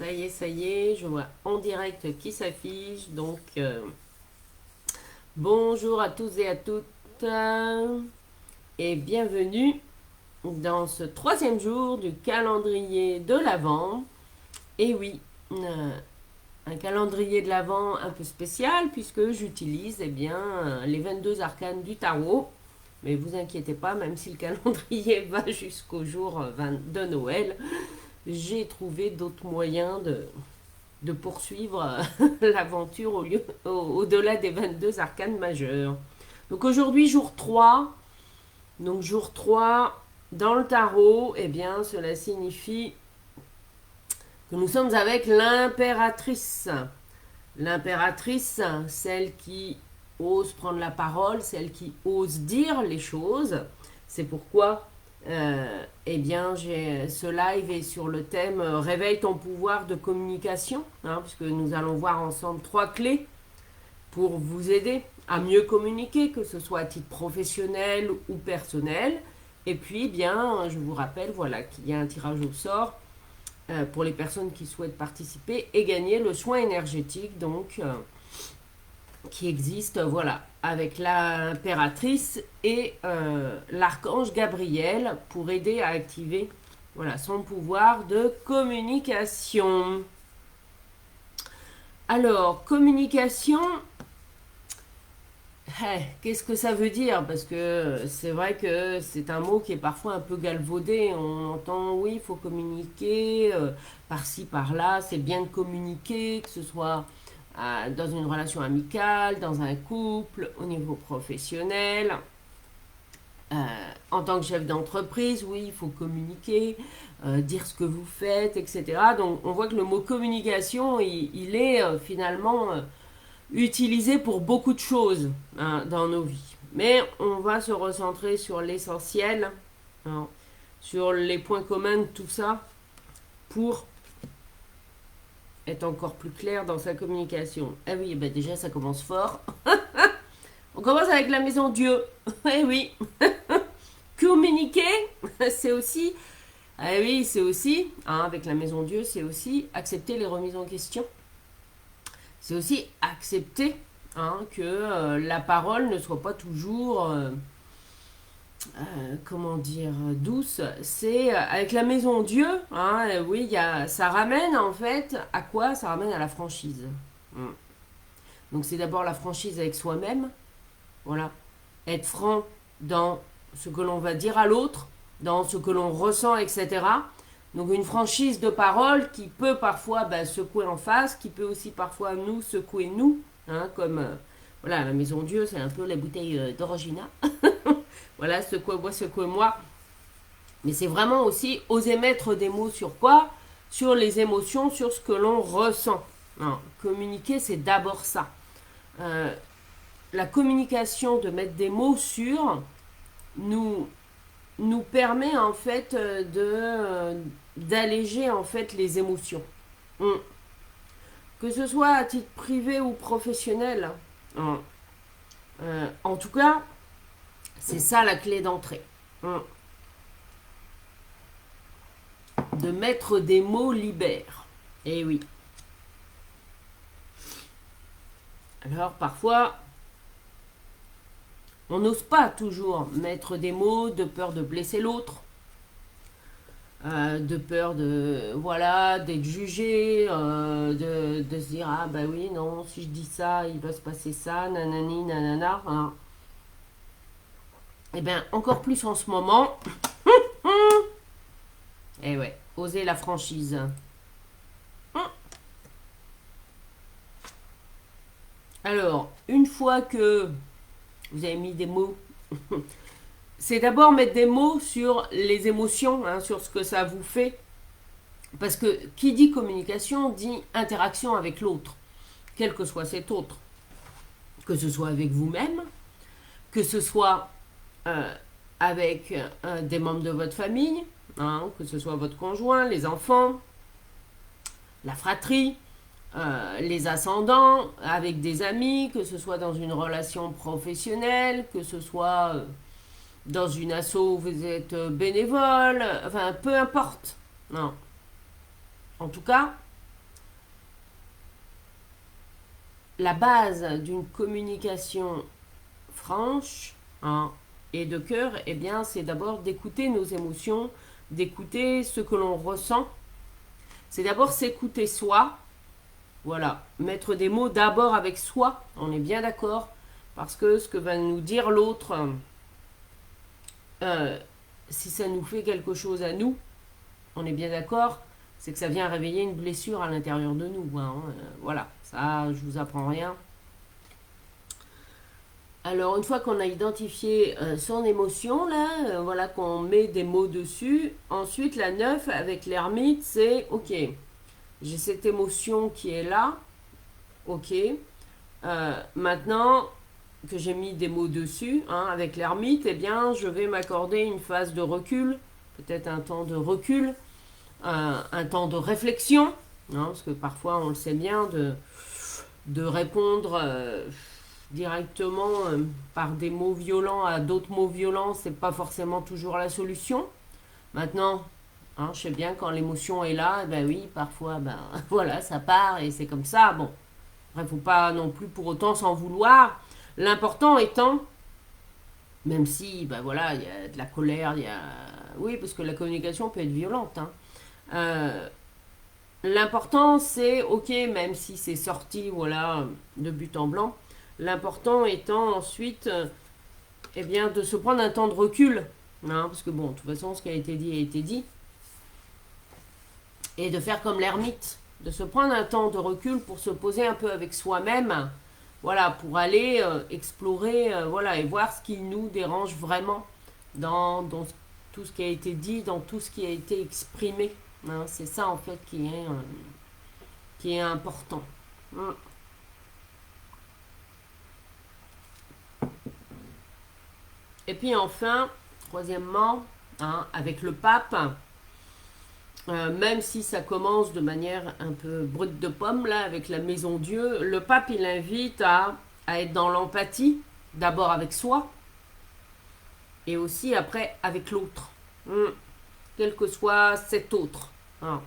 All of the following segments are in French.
Ça y est, je vois en direct qui s'affiche. Donc, bonjour à tous et à toutes et bienvenue dans ce troisième jour du calendrier de l'Avent. Et oui, un calendrier de l'Avent un peu spécial puisque j'utilise les 22 arcanes du tarot. Mais vous inquiétez pas, même si le calendrier va jusqu'au jour de Noël, j'ai trouvé d'autres moyens de poursuivre l'aventure au-delà des 22 arcanes majeures. Donc aujourd'hui, jour 3. Donc jour 3 dans le tarot, eh bien, cela signifie que nous sommes avec l'impératrice. L'impératrice, celle qui ose prendre la parole, celle qui ose dire les choses. C'est pourquoi eh bien, ce live est sur le thème Réveille ton pouvoir de communication, hein, puisque nous allons voir ensemble 3 clés pour vous aider à mieux communiquer, que ce soit à titre professionnel ou personnel. Et puis, bien, je vous rappelle, voilà, qu'il y a un tirage au sort pour les personnes qui souhaitent participer et gagner le soin énergétique, donc qui existe, voilà, avec l'impératrice et l'archange Gabriel pour aider à activer, voilà, son pouvoir de communication. Alors, communication, qu'est-ce que ça veut dire? Parce que c'est vrai que c'est un mot qui est parfois un peu galvaudé. On entend, oui, il faut communiquer par-ci, par-là. C'est bien de communiquer, que ce soit dans une relation amicale, dans un couple, au niveau professionnel. Euh, En tant que chef d'entreprise, oui, il faut communiquer, dire ce que vous faites, etc. Donc on voit que le mot communication, il est finalement utilisé pour beaucoup de choses, hein, dans nos vies. Mais on va se recentrer sur l'essentiel, hein, sur les points communs de tout ça, pour être encore plus clair dans sa communication. Ah oui, ben déjà ça commence fort. On commence avec la maison Dieu. Eh oui, communiquer, c'est aussi, ah oui, c'est aussi, hein, avec la maison Dieu, c'est aussi accepter les remises en question. C'est aussi accepter, hein, que la parole ne soit pas toujours, comment dire, douce. C'est avec la maison Dieu, hein, oui, ça ramène en fait à quoi? Ça ramène à la franchise. Mm. Donc c'est d'abord la franchise avec soi-même, voilà. Être franc dans ce que l'on va dire à l'autre, dans ce que l'on ressent, etc. Donc une franchise de parole qui peut parfois secouer en face, qui peut aussi parfois nous secouer nous, hein, comme voilà, la maison Dieu, c'est un peu la bouteille d'Orangina. Voilà, secouez-moi, secouez-moi. Mais c'est vraiment aussi oser mettre des mots sur quoi? Sur les émotions, sur ce que l'on ressent. Non, communiquer, c'est d'abord ça. Euh, la communication, de mettre des mots sur, nous permet en fait d'alléger en fait les émotions. Mm. Que ce soit à titre privé ou professionnel. Mm. En tout cas, c'est ça la clé d'entrée. Mm. De mettre des mots libère. Et oui. Alors parfois, on n'ose pas toujours mettre des mots de peur de blesser l'autre, de peur de, voilà, d'être jugé, de se dire ah bah oui non, si je dis ça il va se passer ça, nanani nanana, hein. Et bien encore plus en ce moment. Et ouais, oser la franchise. Alors, une fois que vous avez mis des mots, c'est d'abord mettre des mots sur les émotions, hein, sur ce que ça vous fait. Parce que qui dit communication dit interaction avec l'autre, quel que soit cet autre. Que ce soit avec vous-même, que ce soit avec des membres de votre famille, hein, que ce soit votre conjoint, les enfants, la fratrie, les ascendants, avec des amis, que ce soit dans une relation professionnelle, que ce soit dans une asso où vous êtes bénévole, enfin peu importe. Non. En tout cas, la base d'une communication franche, hein, et de cœur, eh bien, c'est d'abord d'écouter nos émotions, d'écouter ce que l'on ressent. C'est d'abord s'écouter soi. Voilà, mettre des mots d'abord avec soi, on est bien d'accord, parce que ce que va nous dire l'autre, euh, si ça nous fait quelque chose à nous, on est bien d'accord, c'est que ça vient réveiller une blessure à l'intérieur de nous. Hein. Voilà, ça, je vous apprends rien. Alors, une fois qu'on a identifié son émotion, là, voilà, qu'on met des mots dessus, ensuite, la 9 avec l'ermite, c'est ok, j'ai cette émotion qui est là, ok. Maintenant que j'ai mis des mots dessus, hein, avec l'ermite, eh bien, je vais m'accorder une phase de recul, peut-être un temps de recul, un temps de réflexion, hein, parce que parfois, on le sait bien, de répondre directement par des mots violents à d'autres mots violents, c'est pas forcément toujours la solution. Maintenant, hein, je sais bien quand l'émotion est là, ben oui, parfois, ben voilà, ça part et c'est comme ça. Bon, il ne faut pas non plus pour autant s'en vouloir. L'important étant, même si, ben voilà, il y a de la colère, il y a... Oui, parce que la communication peut être violente. Hein. Euh, L'important, c'est, ok, même si c'est sorti, voilà, de but en blanc, l'important étant ensuite, eh bien, de se prendre un temps de recul. Hein, parce que bon, de toute façon, ce qui a été dit a été dit. Et de faire comme l'ermite, de se prendre un temps de recul pour se poser un peu avec soi-même, voilà, pour aller explorer, voilà, et voir ce qui nous dérange vraiment dans tout ce qui a été dit, dans tout ce qui a été exprimé. Hein, c'est ça en fait qui est important. Hein. Et puis enfin, troisièmement, hein, avec le pape, même si ça commence de manière un peu brute de pomme, là, avec la Maison Dieu, le pape, il invite à être dans l'empathie, d'abord avec soi, et aussi après avec l'autre, quel que soit cet autre. Hein.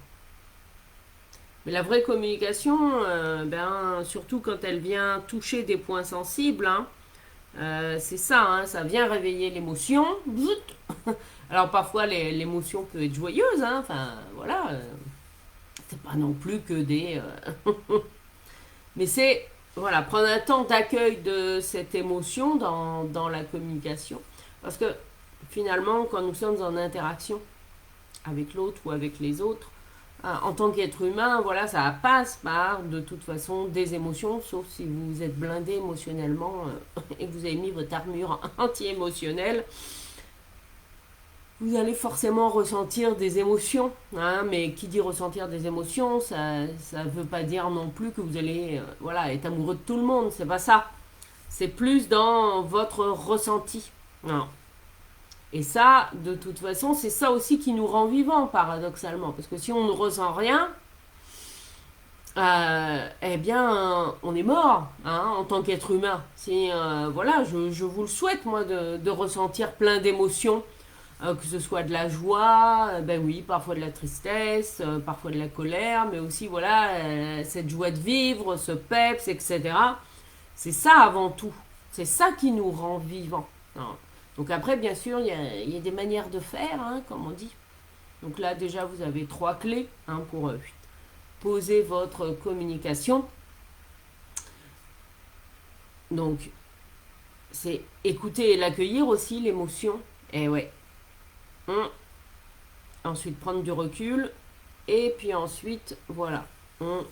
Mais la vraie communication, ben, surtout quand elle vient toucher des points sensibles, hein, c'est ça, hein, ça vient réveiller l'émotion. Alors parfois l'émotion peut être joyeuse, hein, enfin voilà, c'est pas non plus que des... Mais c'est, voilà, prendre un temps d'accueil de cette émotion dans la communication. Parce que finalement, quand nous sommes en interaction avec l'autre ou avec les autres, en tant qu'être humain, voilà, ça passe par de toute façon des émotions, sauf si vous êtes blindé émotionnellement et que vous avez mis votre armure anti-émotionnelle. Vous allez forcément ressentir des émotions, hein, mais qui dit ressentir des émotions, ça ne veut pas dire non plus que vous allez voilà, être amoureux de tout le monde, c'est pas ça. C'est plus dans votre ressenti. Non. Et ça, de toute façon, c'est ça aussi qui nous rend vivants, paradoxalement. Parce que si on ne ressent rien, eh bien, on est mort, hein, en tant qu'être humain. Si, voilà, je vous le souhaite, moi, de ressentir plein d'émotions, que ce soit de la joie, ben oui, parfois de la tristesse, parfois de la colère, mais aussi, voilà, cette joie de vivre, ce peps, etc. C'est ça avant tout. C'est ça qui nous rend vivants. Hein. Donc après, bien sûr, il y a des manières de faire, hein, comme on dit. Donc là, déjà, vous avez 3 clés hein, pour poser votre communication. Donc, c'est écouter et l'accueillir aussi, l'émotion. Et ouais. Ensuite, prendre du recul. Et puis ensuite, voilà. On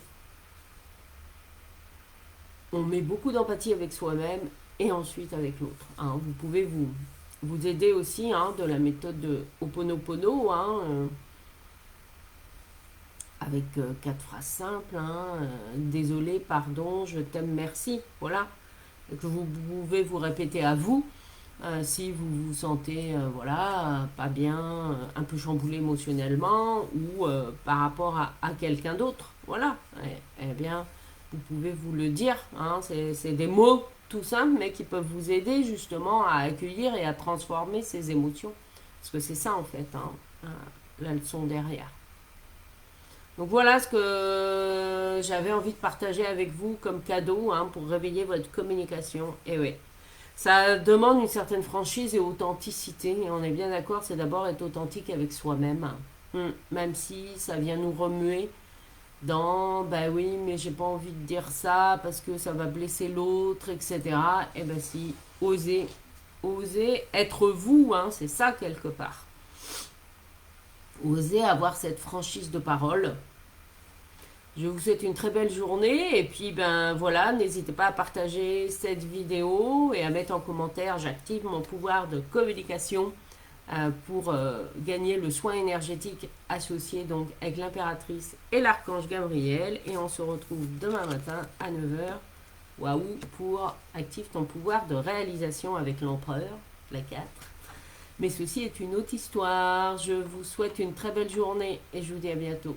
met beaucoup d'empathie avec soi-même et ensuite avec l'autre. Hein. Vous pouvez vous aider aussi hein, de la méthode de Ho'oponopono, hein, avec 4 phrases simples. Hein, désolé, pardon, je t'aime, merci. Voilà. Et que vous pouvez vous répéter à vous si vous vous sentez voilà, pas bien, un peu chamboulé émotionnellement ou par rapport à quelqu'un d'autre. Voilà. Eh bien, vous pouvez vous le dire. Hein, c'est des mots tout simples, mais qui peuvent vous aider justement à accueillir et à transformer ces émotions. Parce que c'est ça en fait, hein, la leçon derrière. Donc voilà ce que j'avais envie de partager avec vous comme cadeau hein, pour réveiller votre communication. Et oui, ça demande une certaine franchise et authenticité. Et on est bien d'accord, c'est d'abord être authentique avec soi-même. Même si ça vient nous remuer dans, bah oui, mais j'ai pas envie de dire ça parce que ça va blesser l'autre, etc. Et ben si, osez, osez être vous, hein, c'est ça quelque part. Osez avoir cette franchise de parole. Je vous souhaite une très belle journée et puis ben voilà, n'hésitez pas à partager cette vidéo et à mettre en commentaire j'active mon pouvoir de communication pour gagner le soin énergétique associé donc avec l'impératrice et l'archange Gabriel et on se retrouve demain matin à 9h. Waouh, pour active ton pouvoir de réalisation avec l'empereur, la 4. Mais ceci est une autre histoire. Je vous souhaite une très belle journée et je vous dis à bientôt.